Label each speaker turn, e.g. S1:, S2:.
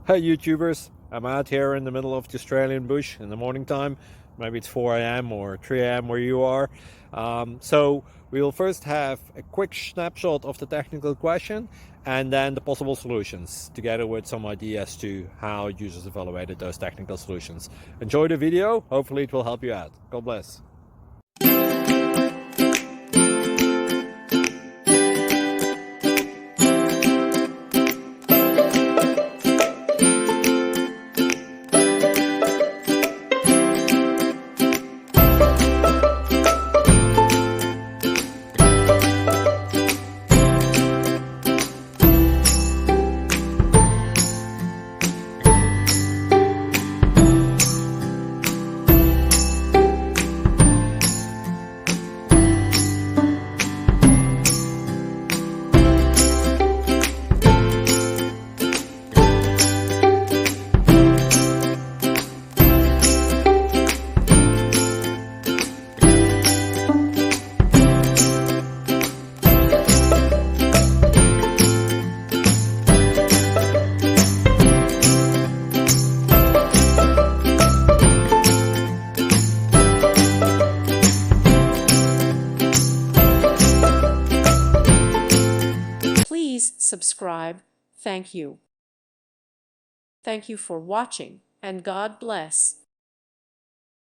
S1: Hey YouTubers, I'm out here in the middle of the Australian bush in the morning time. Maybe it's 4 a.m. or 3 a.m. where you are. So we'll first have a quick snapshot of the technical question and then the possible solutions, together with some ideas to how users evaluated those technical solutions. Enjoy the video, hopefully it will help you out. God bless.
S2: Please subscribe. Thank you. Thank you for watching, and God bless.